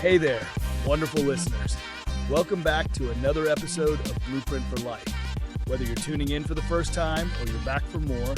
Hey there, wonderful listeners. Welcome back to another episode of Blueprint for Life. Whether you're tuning in for the first time or you're back for more,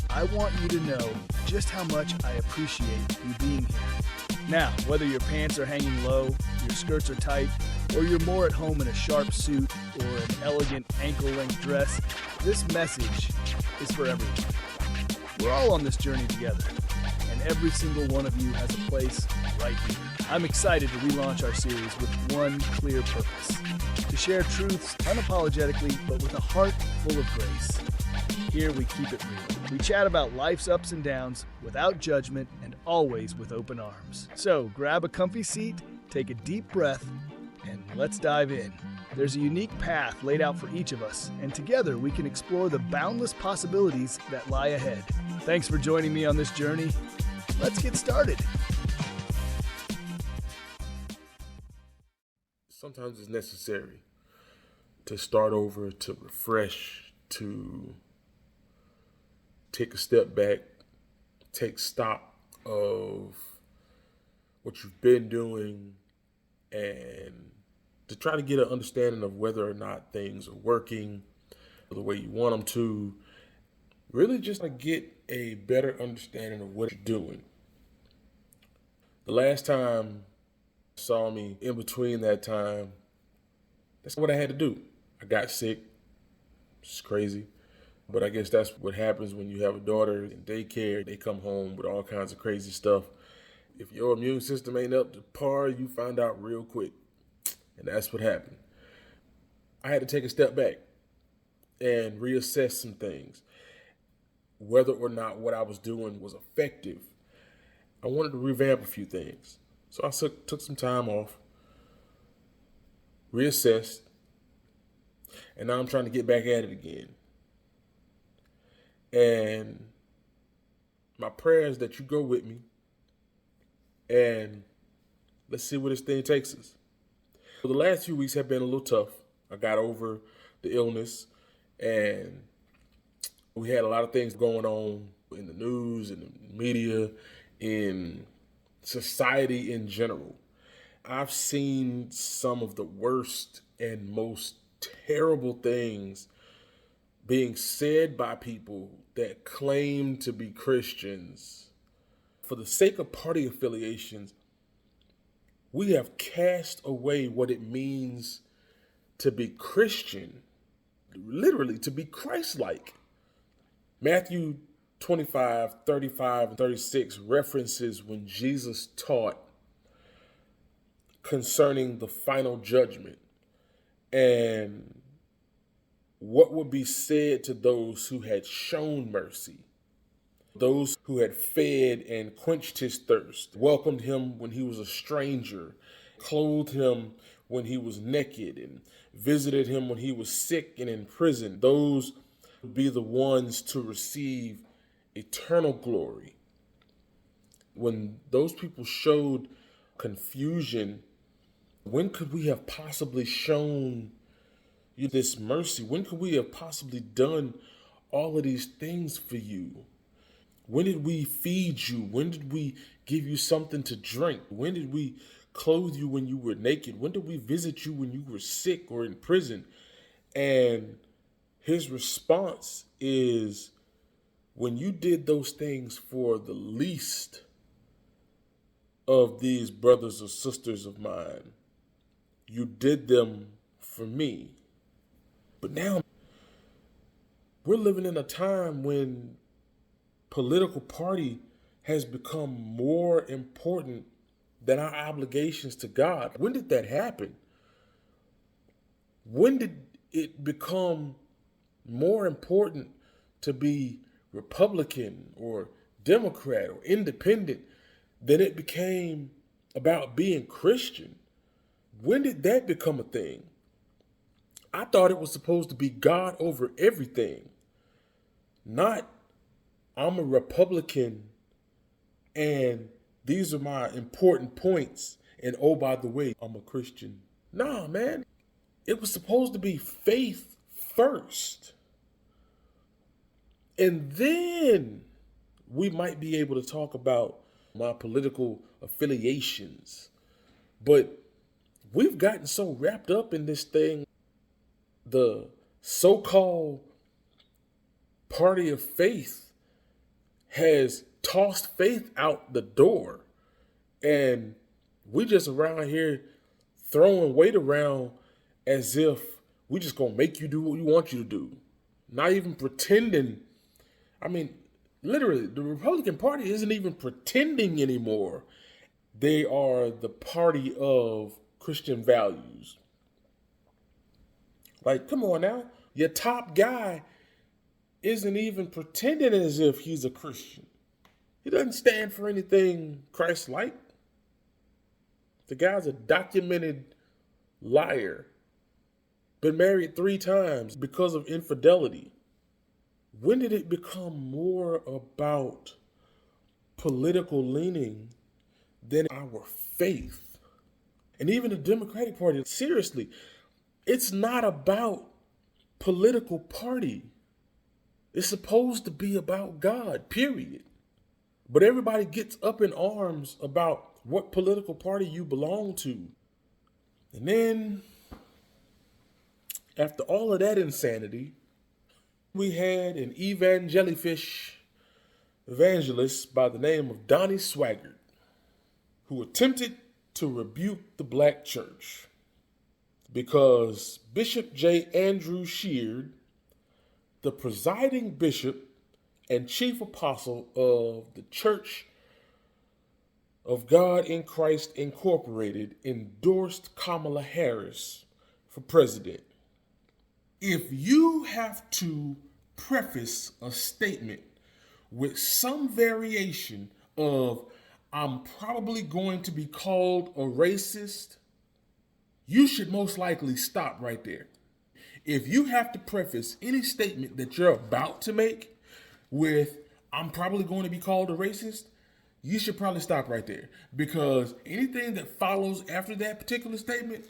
I want you to know just how much I appreciate you being here. Now, whether your pants are hanging low, your skirts are tight, or you're more at home in a sharp suit or an elegant ankle-length dress, this message is for everyone. We're all on this journey together, and every single one of you has a place right here. I'm excited to relaunch our series with one clear purpose: to share truths unapologetically, but with a heart full of grace. Here we keep it real. We chat about life's ups and downs without judgment and always with open arms. So grab a comfy seat, take a deep breath, and let's dive in. There's a unique path laid out for each of us, and together we can explore the boundless possibilities that lie ahead. Thanks for joining me on this journey. Let's get started. Sometimes it's necessary to start over, to refresh, to take a step back, take stock of what you've been doing, and to try to get an understanding of whether or not things are working the way you want them to. Really just to get a better understanding of what you're doing. The last time you saw me, in between that time, that's what I had to do. I got sick. It's crazy. But I guess that's what happens when you have a daughter in daycare. They come home with all kinds of crazy stuff. If your immune system ain't up to par, you find out real quick. And that's what happened. I had to take a step back and reassess some things, whether or not what I was doing was effective. I wanted to revamp a few things. So I took some time off, reassessed, and now I'm trying to get back at it again. And my prayer is that you go with me, and let's see where this thing takes us. So the last few weeks have been a little tough. I got over the illness, and we had a lot of things going on in the news, in the media, in society in general. I've seen some of the worst and most terrible things being said by people that claim to be Christians. For the sake of party affiliations, we have cast away what it means to be Christian, literally to be Christ-like. Matthew 25, 35, and 36 references when Jesus taught concerning the final judgment and what would be said to those who had shown mercy, those who had fed and quenched his thirst, welcomed him when he was a stranger, clothed him when he was naked, and visited him when he was sick and in prison. Those would be the ones to receive eternal glory. When those people showed confusion, when could we have possibly shown you this mercy? When could we have possibly done all of these things for you? When did we feed you? When did we give you something to drink? When did we clothe you when you were naked? When did we visit you when you were sick or in prison? And his response is, when you did those things for the least of these brothers or sisters of mine, you did them for me. But now we're living in a time when political party has become more important than our obligations to God. When did that happen? When did it become more important to be Republican or Democrat or independent than it became about being Christian? When did that become a thing? I thought it was supposed to be God over everything, not I'm a Republican and these are my important points, and oh, by the way, I'm a Christian. Nah, man. It was supposed to be faith first. And then we might be able to talk about my political affiliations. But we've gotten so wrapped up in this thing, the so-called party of faith has tossed faith out the door. And we just around here throwing weight around as if we just gonna make you do what we want you to do. Not even pretending. I mean, literally, the Republican Party isn't even pretending anymore. They are the party of Christian values. Like, come on now. Your top guy isn't even pretending as if he's a Christian. He doesn't stand for anything Christ-like. The guy's a documented liar. Been married 3 times because of infidelity. When did it become more about political leaning than our faith? And even the Democratic Party, seriously, it's not about political party. It's supposed to be about God, period. But everybody gets up in arms about what political party you belong to. And then, after all of that insanity, we had an evangelist by the name of Donnie Swaggart, who attempted to rebuke the black church because Bishop J. Andrew Sheard, the presiding bishop and chief apostle of the Church of God in Christ Incorporated, endorsed Kamala Harris for president. If you have to preface a statement with some variation of, I'm probably going to be called a racist, you should most likely stop right there. If you have to preface any statement that you're about to make with, I'm probably going to be called a racist, you should probably stop right there. Because anything that follows after that particular statement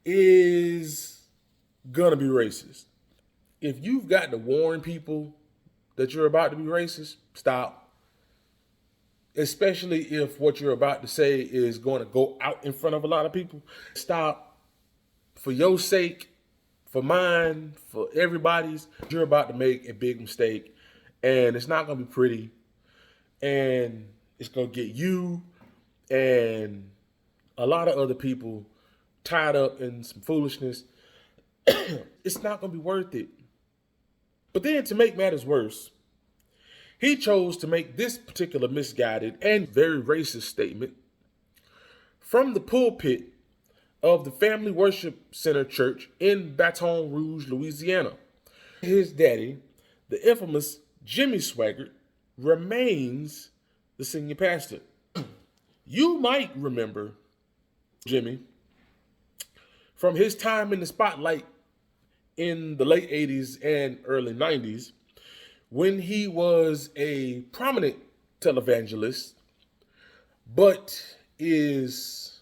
is gonna be racist. If you've got to warn people that you're about to be racist, stop. Especially if what you're about to say is going to go out in front of a lot of people. Stop. For your sake, for mine, for everybody's, you're about to make a big mistake. And it's not going to be pretty. And it's going to get you and a lot of other people tied up in some foolishness. It's not going to be worth it. But then to make matters worse, he chose to make this particular misguided and very racist statement from the pulpit of the Family Worship Center Church in Baton Rouge, Louisiana. His daddy, the infamous Jimmy Swaggart, remains the senior pastor. You might remember Jimmy from his time in the spotlight in the late 80s and early 90s, when he was a prominent televangelist, but is,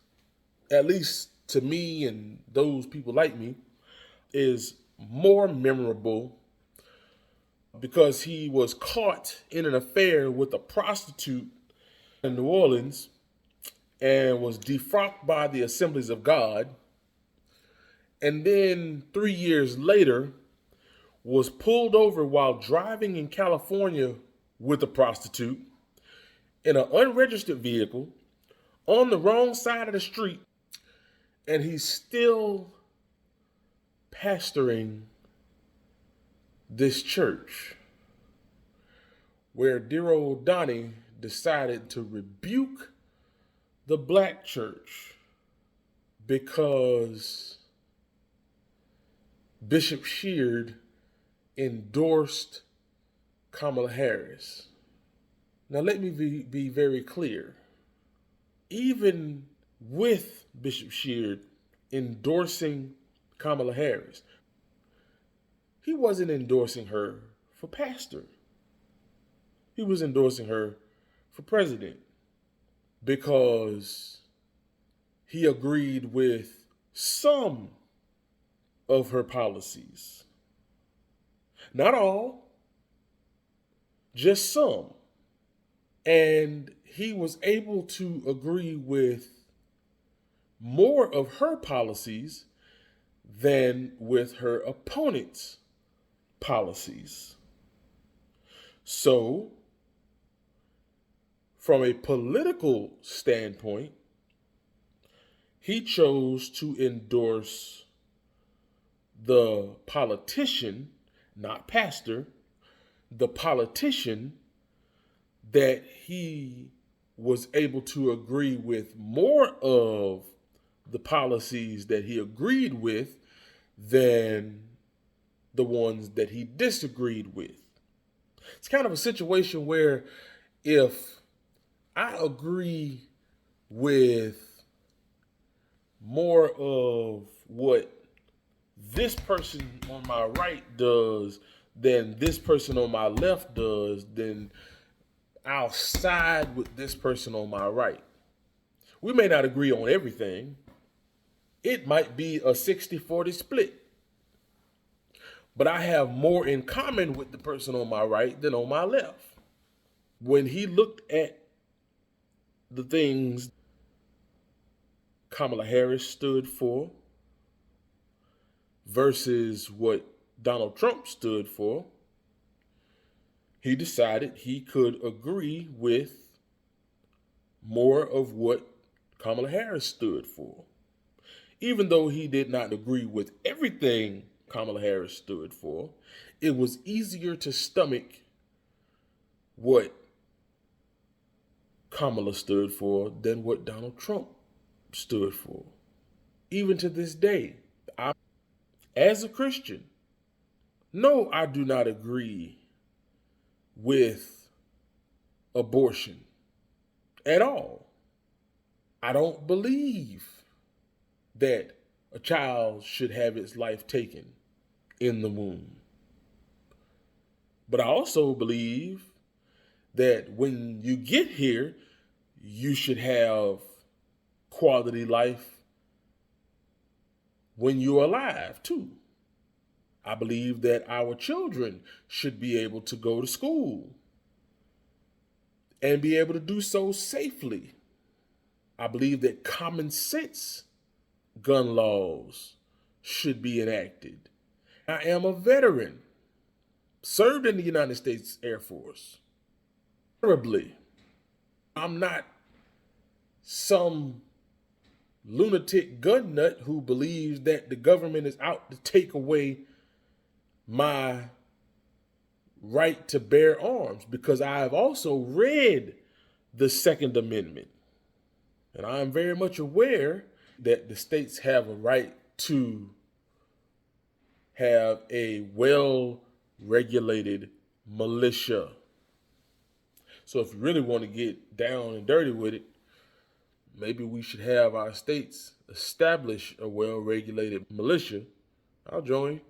at least to me and those people like me, is more memorable because he was caught in an affair with a prostitute in New Orleans and was defrocked by the Assemblies of God. And then 3 years later, was pulled over while driving in California with a prostitute in an unregistered vehicle on the wrong side of the street. And he's still pastoring this church where dear old Donnie decided to rebuke the black church because Bishop Sheard endorsed Kamala Harris. Now let me be very clear. Even with Bishop Sheard endorsing Kamala Harris, he wasn't endorsing her for pastor. He was endorsing her for president because he agreed with some of her policies. Not all, just some. And he was able to agree with more of her policies than with her opponent's policies. So, from a political standpoint, he chose to endorse the politician, not pastor, the politician that he was able to agree with more of the policies that he agreed with than the ones that he disagreed with. It's kind of a situation where if I agree with more of what this person on my right does than this person on my left does, then I'll side with this person on my right. We may not agree on everything. It might be a 60-40 split. But I have more in common with the person on my right than on my left. When he looked at the things Kamala Harris stood for versus what Donald Trump stood for, he decided he could agree with more of what Kamala Harris stood for. Even though he did not agree with everything Kamala Harris stood for, it was easier to stomach what Kamala stood for than what Donald Trump stood for. Even to this day, as a Christian, no, I do not agree with abortion at all. I don't believe that a child should have its life taken in the womb. But I also believe that when you get here, you should have quality life when you're alive too. I believe that our children should be able to go to school and be able to do so safely. I believe that common sense gun laws should be enacted. I am a veteran, served in the United States Air Force. Terribly. I'm not some lunatic gun nut who believes that the government is out to take away my right to bear arms, because I have also read the Second Amendment. And I am very much aware that the states have a right to have a well-regulated militia. So if you really want to get down and dirty with it, maybe we should have our states establish a well-regulated militia. I'll join,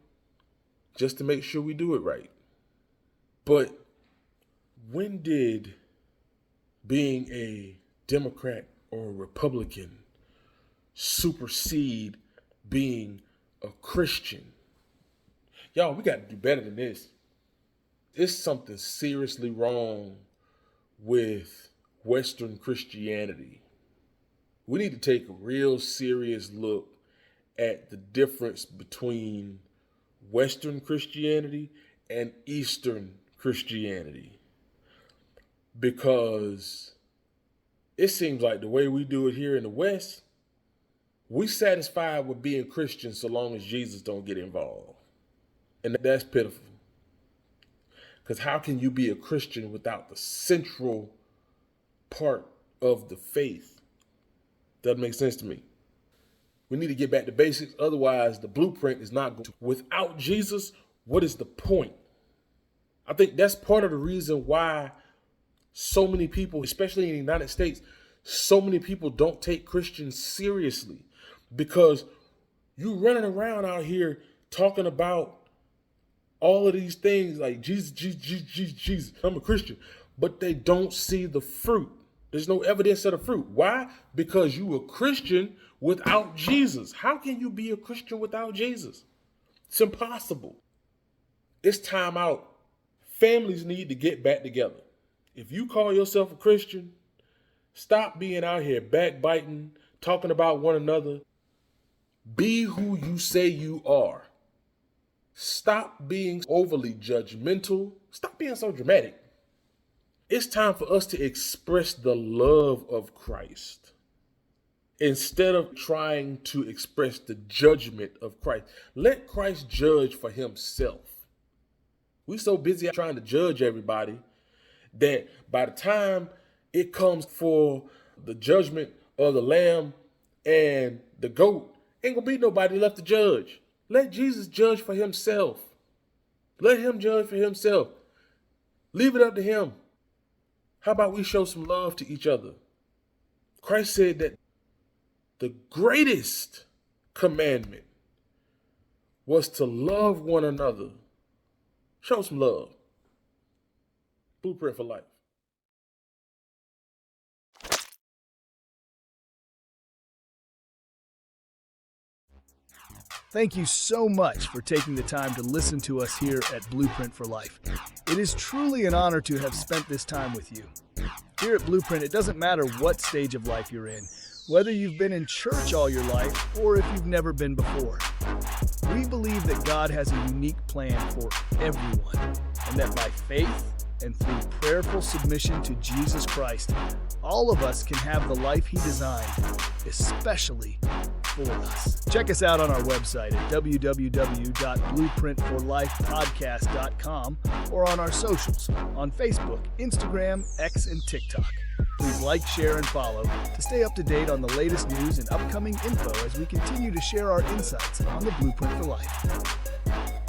just to make sure we do it right. But when did being a Democrat or a Republican supersede being a Christian? Y'all, we got to do better than this. There's something seriously wrong with Western Christianity. We need to take a real serious look at the difference between Western Christianity and Eastern Christianity. Because it seems like the way we do it here in the West, we satisfied with being Christians so long as Jesus don't get involved. And that's pitiful. Because how can you be a Christian without the central part of the faith? Doesn't make sense to me. We need to get back to basics. Otherwise, the blueprint is not going to. Without Jesus, what is the point? I think that's part of the reason why so many people, especially in the United States, so many people don't take Christians seriously. Because you running around out here talking about all of these things like Jesus, Jesus, Jesus, Jesus, Jesus, I'm a Christian. But they don't see the fruit. There's no evidence of the fruit. Why? Because you a Christian without Jesus. How can you be a Christian without Jesus? It's impossible. It's time out. Families need to get back together. If you call yourself a Christian, stop being out here backbiting, talking about one another. Be who you say you are. Stop being overly judgmental. Stop being so dramatic. It's time for us to express the love of Christ instead of trying to express the judgment of Christ. Let Christ judge for himself. We're so busy trying to judge everybody that by the time it comes for the judgment of the lamb and the goat, ain't gonna be nobody left to judge. Let Jesus judge for himself. Let him judge for himself. Leave it up to him. How about we show some love to each other? Christ said that the greatest commandment was to love one another. Show some love. Blueprint for Life. Thank you so much for taking the time to listen to us here at Blueprint for Life. It is truly an honor to have spent this time with you. Here at Blueprint, it doesn't matter what stage of life you're in, whether you've been in church all your life or if you've never been before. We believe that God has a unique plan for everyone, and that by faith and through prayerful submission to Jesus Christ, all of us can have the life He designed, especially for us. Check us out on our website at www.blueprintforlifepodcast.com or on our socials on Facebook, Instagram, X, and TikTok. Please like, share, and follow to stay up to date on the latest news and upcoming info as we continue to share our insights on the Blueprint for Life.